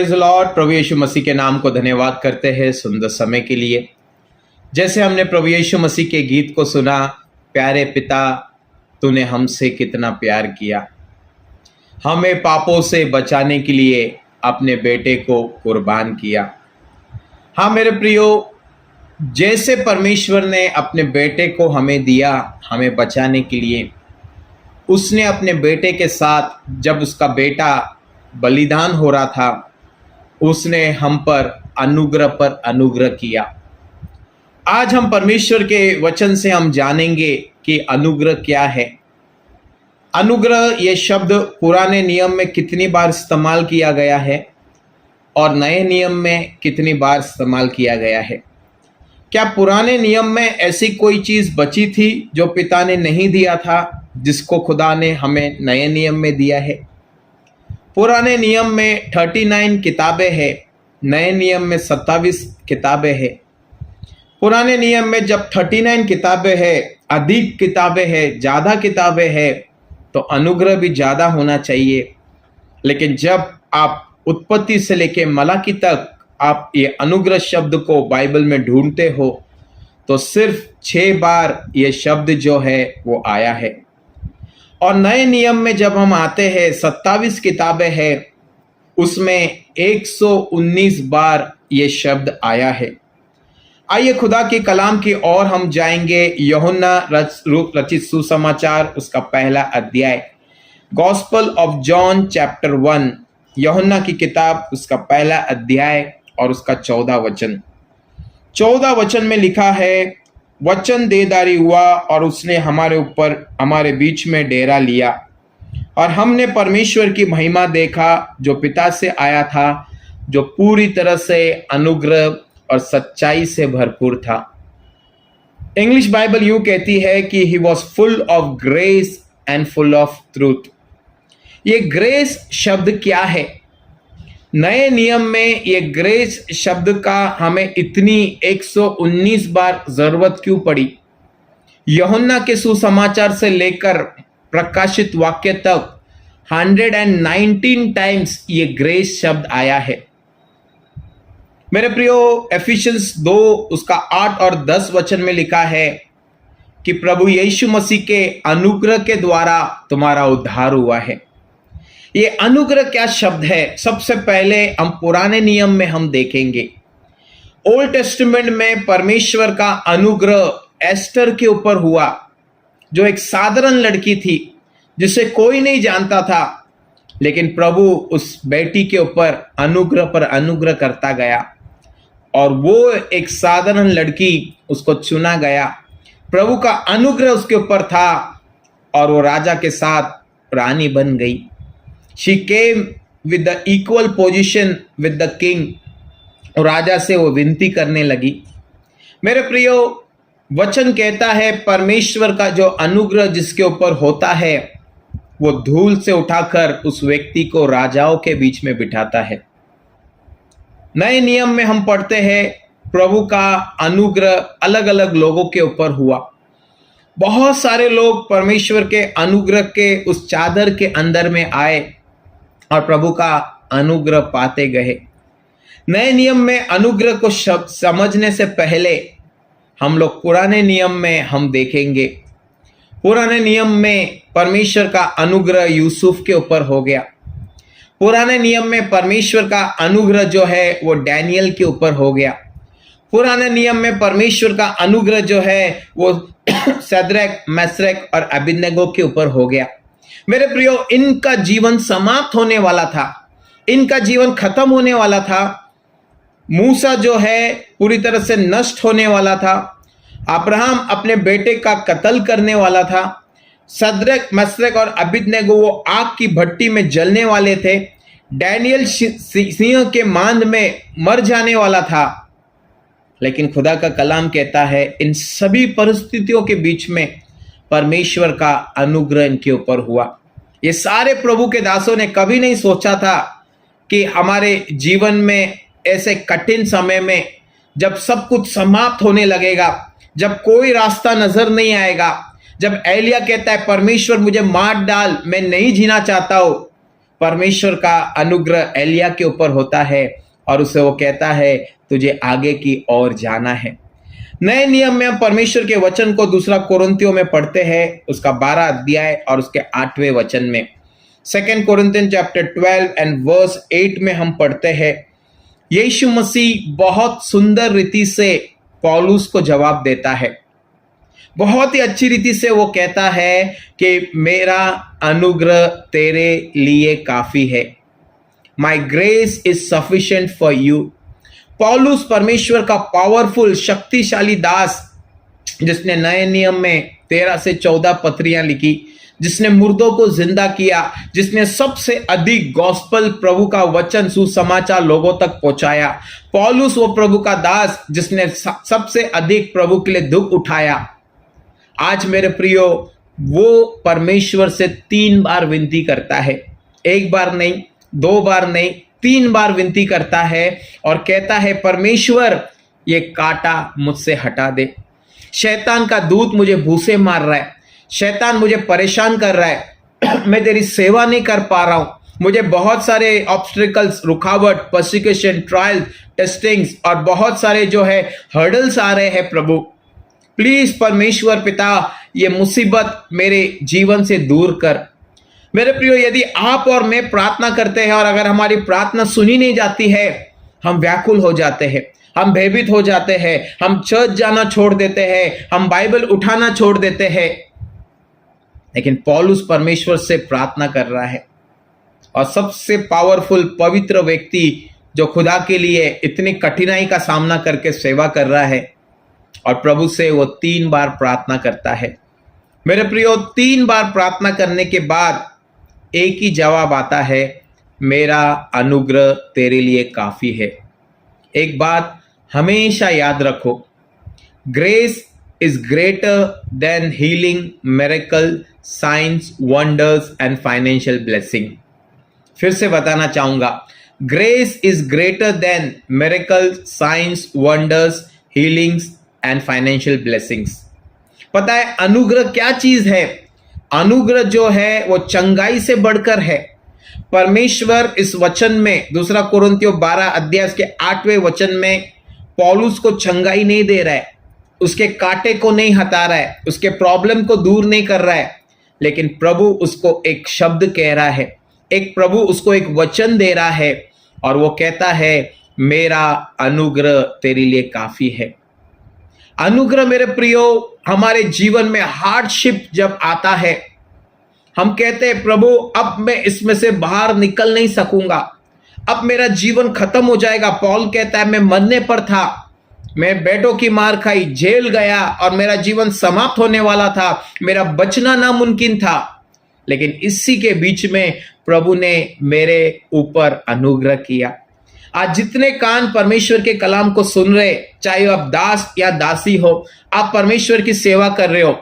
Praise Lord. प्रभु यीशु मसीह के नाम को धन्यवाद करते हैं सुंदर समय के लिए। जैसे हमने प्रभु यीशु मसीह के गीत को सुना, प्यारे पिता तूने हमसे कितना प्यार किया, हमें पापों से बचाने के लिए अपने बेटे को कुर्बान किया। हाँ मेरे प्रियो, जैसे परमेश्वर ने अपने बेटे को हमें दिया हमें बचाने के लिए, उसने अपने बेटे के साथ जब उसका बेटा बलिदान हो रहा था, उसने हम पर अनुग्रह किया। आज हम परमेश्वर के वचन से हम जानेंगे कि अनुग्रह क्या है। अनुग्रह ये शब्द पुराने नियम में कितनी बार इस्तेमाल किया गया है और नए नियम में कितनी बार इस्तेमाल किया गया है। क्या पुराने नियम में ऐसी कोई चीज बची थी जो पिता ने नहीं दिया था, जिसको खुदा ने हमें नए नियम में दिया है? पुराने नियम में 39 किताबें हैं, नए नियम में 27 किताबें हैं। पुराने नियम में जब 39 किताबें हैं, अधिक किताबें हैं, ज़्यादा किताबें हैं, तो अनुग्रह भी ज़्यादा होना चाहिए। लेकिन जब आप उत्पत्ति से लेके मलाकी तक आप ये अनुग्रह शब्द को बाइबल में ढूंढते हो, तो सिर्फ 6 बार ये शब्द जो है वो आया है। और नए नियम में जब हम आते हैं, 27 किताबें हैं, उसमें 119 बार ये शब्द आया है। आइए खुदा के कलाम की ओर हम जाएंगे। यूहन्ना रचित सुसमाचार उसका पहला अध्याय, गॉस्पल ऑफ जॉन चैप्टर 1, यूहन्ना की किताब उसका पहला अध्याय और उसका 14 वचन। 14 वचन में लिखा है, वचन देदारी हुआ और उसने हमारे बीच में डेरा लिया, और हमने परमेश्वर की महिमा देखा जो पिता से आया था, जो पूरी तरह से अनुग्रह और सच्चाई से भरपूर था। इंग्लिश बाइबल यूं कहती है कि he was full of grace and full of truth. ये ग्रेस शब्द क्या है? नए नियम में ये ग्रेस शब्द का हमें इतनी 119 बार जरूरत क्यों पड़ी? यूहन्ना के सुसमाचार से लेकर प्रकाशित वाक्य तक 119 टाइम्स ये ग्रेस शब्द आया है। मेरे प्रियो, एफिशियंस 2 उसका 8 और 10 वचन में लिखा है कि प्रभु यीशु मसीह के अनुग्रह के द्वारा तुम्हारा उद्धार हुआ है। ये अनुग्रह क्या शब्द है? सबसे पहले हम पुराने नियम में हम देखेंगे। ओल्ड टेस्टामेंट में परमेश्वर का अनुग्रह एस्टर के ऊपर हुआ, जो एक साधारण लड़की थी जिसे कोई नहीं जानता था, लेकिन प्रभु उस बेटी के ऊपर अनुग्रह पर अनुग्रह करता गया और वो एक साधारण लड़की, उसको चुना गया। प्रभु का अनुग्रह उसके ऊपर था और वो राजा के साथ रानी बन गई। She came with the equal position with the king। और राजा से वो विनती करने लगी। मेरे प्रियो, वचन कहता है परमेश्वर का जो अनुग्रह जिसके ऊपर होता है, वो धूल से उठाकर उस व्यक्ति को राजाओं के बीच में बिठाता है। नए नियम में हम पढ़ते हैं प्रभु का अनुग्रह अलग अलग लोगों के ऊपर हुआ। बहुत सारे लोग परमेश्वर के अनुग्रह के उस चादर के अंदर में आए और प्रभु का अनुग्रह पाते गए। नए नियम में अनुग्रह को शब्द समझने से पहले हम लोग पुराने नियम में हम देखेंगे। पुराने नियम में परमेश्वर का अनुग्रह यूसुफ के ऊपर हो गया। पुराने नियम में परमेश्वर का अनुग्रह जो है वो डैनियल के ऊपर हो गया। पुराने नियम में परमेश्वर का अनुग्रह जो है वो शद्रक, मेशक और अबेदनगो के ऊपर हो गया। मेरे प्रियो, इनका जीवन समाप्त होने वाला था, इनका जीवन खत्म होने वाला था। मूसा जो है पूरी तरह से नष्ट होने वाला था। अब्राहम अपने बेटे का कत्ल करने वाला था। शद्रक, मेशक और अबेदनगो वो आग की भट्टी में जलने वाले थे। डैनियल सिंह के मांद में मर जाने वाला था। लेकिन खुदा का कलाम कहता है इन सभी परिस्थितियों के बीच में परमेश्वर का अनुग्रह इनके ऊपर हुआ। ये सारे प्रभु के दासों ने कभी नहीं सोचा था कि हमारे जीवन में ऐसे कठिन समय में, जब सब कुछ समाप्त होने लगेगा, जब कोई रास्ता नजर नहीं आएगा, जब एलिया कहता है परमेश्वर मुझे मार डाल, मैं नहीं जीना चाहता हूं, परमेश्वर का अनुग्रह एलिया के ऊपर होता है और उसे वो कहता है तुझे आगे की ओर जाना है। नए नियम में हम परमेश्वर के वचन को दूसरा कोरिन्थियों में पढ़ते हैं, उसका 12 अध्याय और उसके 8वें वचन में। 2 कोरिन्थियन चैप्टर 12 एंड वर्स 8 में हम पढ़ते हैं, यीशु मसीह बहुत सुंदर रीति से पौलुस को जवाब देता है। बहुत ही अच्छी रीति से वो कहता है कि मेरा अनुग्रह तेरे लिए काफी है। माई grace is sufficient for you. पौलुस परमेश्वर का पावरफुल शक्तिशाली दास, जिसने नए नियम में 13 से 14 पत्रियां लिखी, जिसने मुर्दों को जिंदा किया, जिसने सबसे अधिक गॉस्पल प्रभु का वचन सुसमाचार लोगों तक पहुंचाया। पौलुस वो प्रभु का दास जिसने सबसे अधिक प्रभु के लिए दुख उठाया। आज मेरे प्रियो, वो परमेश्वर से 3 बार विनती करता है, 1 बार नहीं, 2 बार नहीं, 3 बार विनती करता है और कहता है परमेश्वर ये कांटा मुझसे हटा दे। शैतान का दूत मुझे भूसे मार रहा है, शैतान मुझे परेशान कर रहा है, मैं तेरी सेवा नहीं कर पा रहा हूं, मुझे बहुत सारे ऑब्स्टिकल्स, रुकावट, पर्सिक्यूशन, ट्रायल, टेस्टिंग्स और बहुत सारे जो है हर्डल्स आ रहे हैं। प्रभु प्लीज परमेश्वर पिता ये मुसीबत मेरे जीवन से दूर कर। मेरे प्रियो, यदि आप और मैं प्रार्थना करते हैं और अगर हमारी प्रार्थना सुनी नहीं जाती है, हम व्याकुल हो जाते हैं, हम भयभीत हो जाते हैं, हम चर्च जाना छोड़ देते हैं, हम बाइबल उठाना छोड़ देते हैं। लेकिन पौलुस परमेश्वर से प्रार्थना कर रहा है और सबसे पावरफुल पवित्र व्यक्ति जो खुदा के लिए इतनी कठिनाई का सामना करके सेवा कर रहा है और प्रभु से वो 3 बार प्रार्थना करता है। मेरे प्रियो, 3 बार प्रार्थना करने के बाद एक ही जवाब आता है, मेरा अनुग्रह तेरे लिए काफी है। एक बात हमेशा याद रखो, grace is greater than healing, miracle, science, wonders and financial blessing. फिर से बताना चाहूंगा, grace is greater than miracle, science, wonders, healings and financial blessings. पता है अनुग्रह क्या चीज है? अनुग्रह जो है वो चंगाई से बढ़कर है। परमेश्वर इस वचन में 2 कोरिन्थियों 12 अध्याय के 8वें वचन में पौलुस को चंगाई नहीं दे रहा है, उसके कांटे को नहीं हटा रहा है, उसके प्रॉब्लम को दूर नहीं कर रहा है, लेकिन प्रभु उसको एक शब्द कह रहा है, एक प्रभु उसको एक वचन दे रहा है और वो कहता है मेरा अनुग्रह तेरे लिए काफी है। अनुग्रह मेरे प्रियो, हमारे जीवन में हार्डशिप जब आता है, हम कहते हैं प्रभु अब मैं इसमें से बाहर निकल नहीं सकूंगा, अब मेरा जीवन खत्म हो जाएगा। पौल कहता है मैं मरने पर था, मैं बेटों की मार खाई, जेल गया और मेरा जीवन समाप्त होने वाला था, मेरा बचना नामुमकिन था, लेकिन इसी के बीच में प्रभु ने मेरे ऊपर अनुग्रह किया। आज जितने कान परमेश्वर के कलाम को सुन रहे, चाहे आप दास या दासी हो, आप परमेश्वर की सेवा कर रहे हो,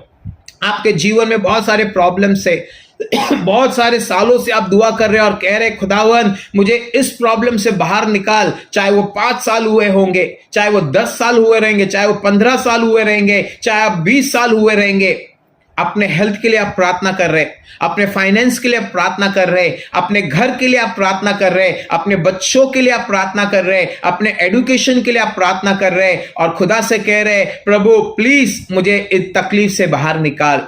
आपके जीवन में बहुत सारे प्रॉब्लम्स है, बहुत सारे सालों से आप दुआ कर रहे हो और कह रहे खुदावन मुझे इस प्रॉब्लम से बाहर निकाल, चाहे वो 5 साल हुए होंगे, चाहे वो 10 साल हुए रहेंगे, चाहे वो 15 साल हुए रहेंगे, चाहे आप 20 साल हुए रहेंगे। अपने हेल्थ के लिए आप प्रार्थना कर रहे, अपने फाइनेंस के लिए आप प्रार्थना कर रहे, अपने घर के लिए आप प्रार्थना कर रहे, अपने बच्चों के लिए आप प्रार्थना कर रहे, अपने एजुकेशन के लिए आप प्रार्थना कर रहे और खुदा से कह रहे प्रभु प्लीज मुझे इस तकलीफ से बाहर निकाल।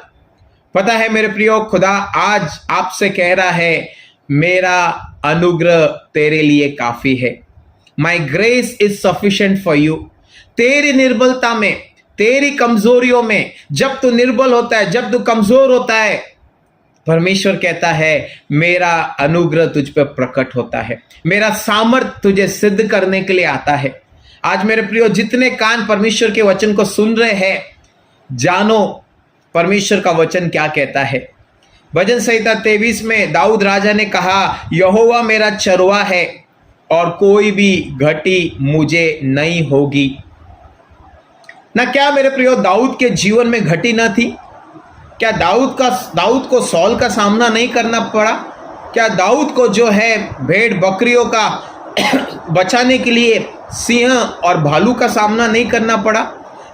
पता है मेरे प्रियो, खुदा आज आपसे कह रहा है मेरा अनुग्रह तेरे लिए काफी है। माई grace is sufficient for you. तेरी निर्बलता में, तेरी कमजोरियों में, जब तू निर्बल होता है, जब तू कमजोर होता है, परमेश्वर कहता है मेरा अनुग्रह तुझ पर प्रकट होता है, मेरा सामर्थ तुझे सिद्ध करने के लिए आता है। आज मेरे प्रियो, जितने कान परमेश्वर के वचन को सुन रहे हैं, जानो परमेश्वर का वचन क्या कहता है। भजन संहिता 23 में दाऊद राजा ने कहा यहोवा मेरा चरवा है और कोई भी घटी मुझे नहीं होगी। ना क्या मेरे प्रियो दाऊद के जीवन में घटी ना थी? क्या दाऊद को सौल का सामना नहीं करना पड़ा? क्या दाऊद को जो है भेड़ बकरियों का बचाने के लिए सिंह और भालू का सामना नहीं करना पड़ा?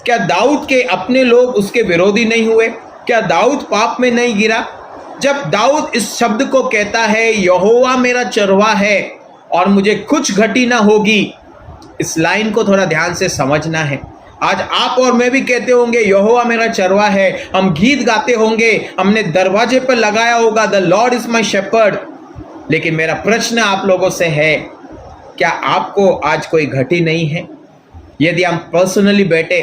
क्या दाऊद के अपने लोग उसके विरोधी नहीं हुए? क्या दाऊद पाप में नहीं गिरा? जब दाऊद इस शब्द को कहता है, यहोवा मेरा चरवा है और मुझे कुछ घटी ना होगी, इस लाइन को थोड़ा ध्यान से समझना है। आज आप और मैं भी कहते होंगे यहोवा मेरा चरवा है, हम गीत गाते होंगे, हमने दरवाजे पर लगाया होगा the Lord is my shepherd. लेकिन मेरा प्रश्न आप लोगों से है, क्या आपको आज कोई घटी नहीं है? यदि हम पर्सनली बैठे,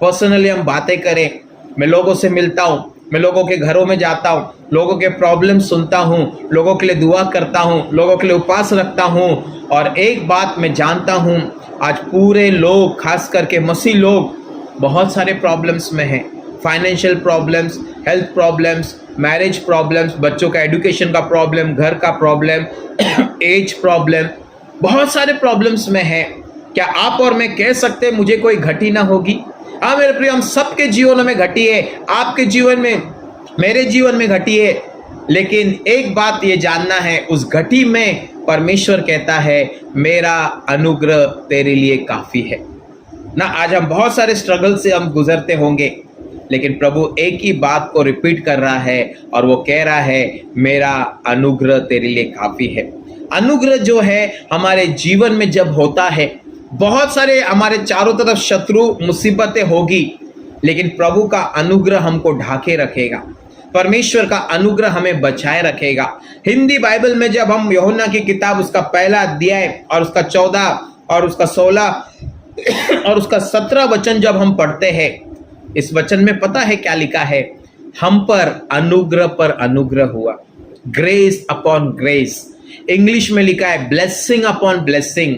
पर्सनली हम बातें करें, मैं लोगों से मिलता हूँ, मैं लोगों के घरों में जाता हूँ, लोगों के प्रॉब्लम सुनता हूँ, लोगों के लिए दुआ करता हूँ, लोगों के लिए उपवास रखता हूँ, और एक बात मैं जानता हूँ, आज पूरे लोग, खास करके मसीह लोग बहुत सारे प्रॉब्लम्स में हैं। Financial problems, health problems, marriage problems, बच्चों का एजुकेशन का प्रॉब्लम, घर का प्रॉब्लम, एज प्रॉब्लम, बहुत सारे प्रॉब्लम्स में है। क्या आप और मैं कह सकते हैं मुझे कोई घटी ना होगी? हाँ मेरे प्रिय, हम सबके जीवन में घटी है, आपके जीवन में, मेरे जीवन में घटी है। लेकिन एक बात ये जानना है, उस घटी में परमेश्वर कहता है मेरा अनुग्रह तेरे लिए काफी है ना। आज हम बहुत सारे स्ट्रगल से हम गुजरते होंगे, लेकिन प्रभु एक ही बात को रिपीट कर रहा है और वो कह रहा है मेरा अनुग्रह तेरे लिए काफी है। अनुग्रह जो है हमारे जीवन में जब होता है, बहुत सारे हमारे चारों तरफ शत्रु मुसीबतें होगी, लेकिन प्रभु का अनुग्रह हमको ढाके रखेगा, परमेश्वर का अनुग्रह हमें बचाए रखेगा। हिंदी बाइबल में जब हम यूहन्ना की किताब उसका पहला अध्याय और उसका 14 और उसका 16 और उसका 17 वचन जब हम पढ़ते हैं, इस वचन में पता है क्या लिखा है? हम पर अनुग्रह हुआ, ग्रेस अपॉन ग्रेस। इंग्लिश में लिखा है ब्लेसिंग अपॉन ब्लेसिंग।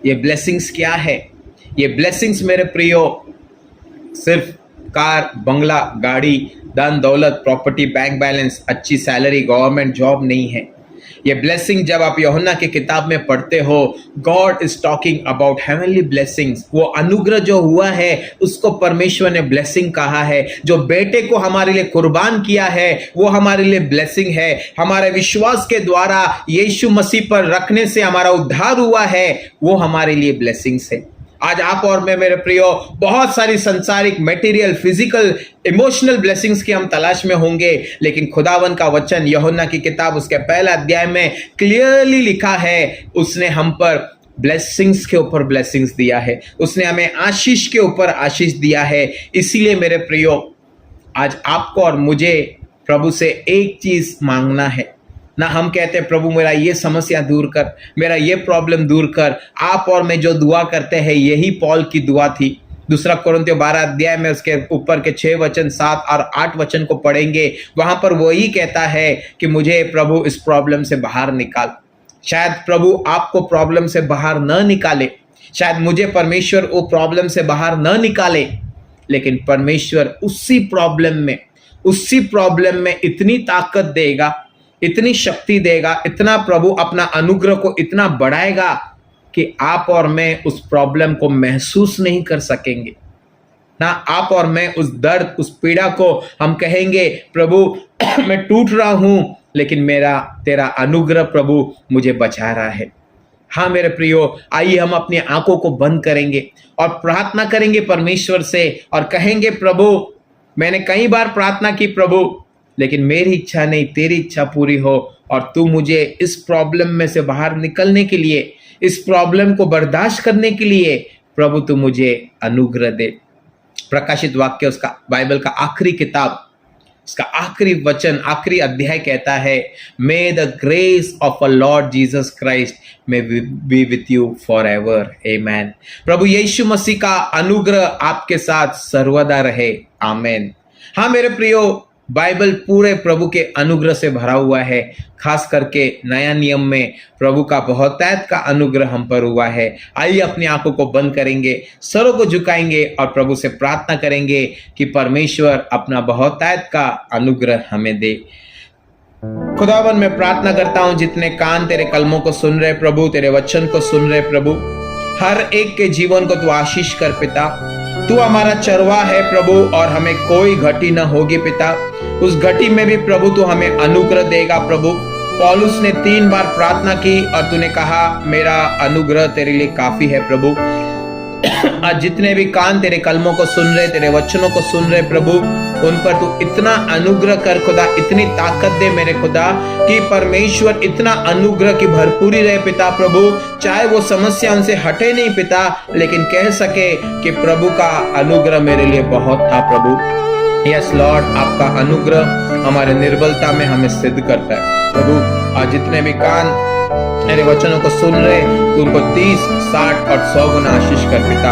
ये ब्लेसिंग्स क्या है? ये ब्लेसिंग्स मेरे प्रियो सिर्फ कार, बंगला, गाड़ी, धन दौलत, प्रॉपर्टी, बैंक बैलेंस, अच्छी सैलरी, गवर्नमेंट जॉब नहीं है। ये ब्लेसिंग जब आप यूहन्ना की किताब में पढ़ते हो, God is talking about heavenly blessings. वो अनुग्रह जो हुआ है उसको परमेश्वर ने ब्लेसिंग कहा है। जो बेटे को हमारे लिए कुर्बान किया है वो हमारे लिए ब्लेसिंग है। हमारे विश्वास के द्वारा यीशु मसीह पर रखने से हमारा उद्धार हुआ है, वो हमारे लिए ब्लेसिंग्स है। आज आप और मैं मेरे प्रियो बहुत सारी संसारिक, मटेरियल, फिजिकल, इमोशनल ब्लेसिंग्स की हम तलाश में होंगे, लेकिन खुदावन का वचन यूहन्ना की किताब उसके पहला अध्याय में क्लियरली लिखा है, उसने हम पर ब्लेसिंग्स के ऊपर ब्लेसिंग्स दिया है, उसने हमें आशीष के ऊपर आशीष दिया है। इसीलिए मेरे प्रियो आज आपको और मुझे प्रभु से एक चीज मांगना है ना। हम कहते हैं प्रभु मेरा ये समस्या दूर कर, मेरा ये प्रॉब्लम दूर कर। आप और मैं जो दुआ करते हैं यही पॉल की दुआ थी। दूसरा कोरिन्थियों 12 अध्याय में उसके ऊपर के 6 वचन, 7 और 8 वचन को पढ़ेंगे, वहां पर वो ही कहता है कि मुझे प्रभु इस प्रॉब्लम से बाहर निकाल। शायद प्रभु आपको प्रॉब्लम से बाहर न निकाले, शायद मुझे परमेश्वर वो प्रॉब्लम से बाहर न निकाले, लेकिन परमेश्वर उसी प्रॉब्लम में इतनी ताकत देगा, इतनी शक्ति देगा, इतना प्रभु अपना अनुग्रह को इतना बढ़ाएगा कि आप और मैं उस प्रॉब्लम को महसूस नहीं कर सकेंगे ना। आप और मैं उस दर्द, उस पीड़ा को हम कहेंगे प्रभु मैं टूट रहा हूं, लेकिन तेरा अनुग्रह प्रभु मुझे बचा रहा है। हाँ मेरे प्रियो, आइए हम अपनी आंखों को बंद करेंगे और प्रार्थना करेंगे परमेश्वर से और कहेंगे प्रभु मैंने कई बार प्रार्थना की प्रभु, लेकिन मेरी इच्छा नहीं तेरी इच्छा पूरी हो, और तू मुझे इस प्रॉब्लम में से बाहर निकलने के लिए, इस प्रॉब्लम को बर्दाश्त करने के लिए प्रभु तू मुझे अनुग्रह दे। प्रकाशित वाक्य उसका बाइबल का आखिरी किताब, इसका आखिरी वचन, आखिरी अध्याय कहता है may the grace of a lord Jesus Christ may be with you forever, amen. प्रभु यीशु मसीह का अनुग्रह आपके साथ सर्वदा रहे, आमेन। हाँ मेरे प्रियो, बाइबल पूरे प्रभु के अनुग्रह से भरा हुआ है। खास करके नया नियम में प्रभु का बहुतायत का अनुग्रह हम पर हुआ है। आइए अपनी आंखों को बंद करेंगे, सरों को झुकाएंगे और प्रभु से प्रार्थना करेंगे कि परमेश्वर अपना बहुतायत का अनुग्रह हमें दे। खुदावन मैं प्रार्थना करता हूं जितने कान तेरे कलमों को सुन रहे प्रभु, तेरे वचन को सुन रहे प्रभु, हर एक के जीवन को तू आशीष कर पिता। तू हमारा चरवा है प्रभु और हमें कोई घटी न होगी पिता। उस घटी में भी प्रभु तू हमें अनुग्रह देगा प्रभु। पौलुस ने 3 बार प्रार्थना की और तूने कहा मेरा अनुग्रह तेरे लिए काफी है प्रभु। आज जितने भी कान तेरे कलमों को सुन रहे, तेरे वचनों को सुन रहे प्रभु, उन पर तू इतना अनुग्रह कर खुदा, इतनी ताकत दे मेरे खुदा कि परमेश्वर इतना अनुग्रह की भरपूरी रहे पिता प्रभु। चाहे वो समस्या उनसे हटे नहीं पिता, लेकिन कह सके कि प्रभु का अनुग्रह मेरे लिए बहुत था प्रभु। यस लॉर्ड, आपका अनुग्रह हमारे निर्बलता में हमें सिद्ध करता है प्रभु। आज जितने भी कान मेरे वचनों को सुन रहे, तू उनको 30, 60 और 100 गुना आशीष कर पिता,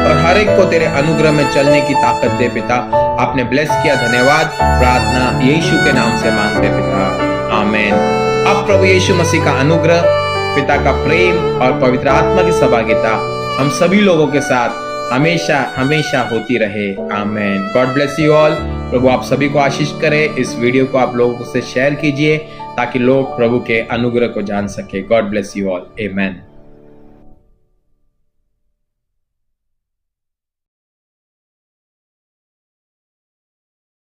और हर एक को तेरे अनुग्रह में चलने की ताकत दे पिता। आपने ब्लेस किया, धन्यवाद। प्रार्थना यीशु के नाम से मांगते पिता, आमीन। अब प्रभु यीशु मसीह का अनुग्रह, पिता का प्रेम और पवित्र आत्मा की सहभागिता हम सभी लोगों के साथ हमेशा हमेशा होती रहे, आमीन। God bless you all. प्रभु आप सभी को आशीष करे। इस वीडियो को आप लोगों से शेयर कीजिए ताकि लोग प्रभु के अनुग्रह को जान सके। गॉड ब्लेस यू ऑल, आमीन।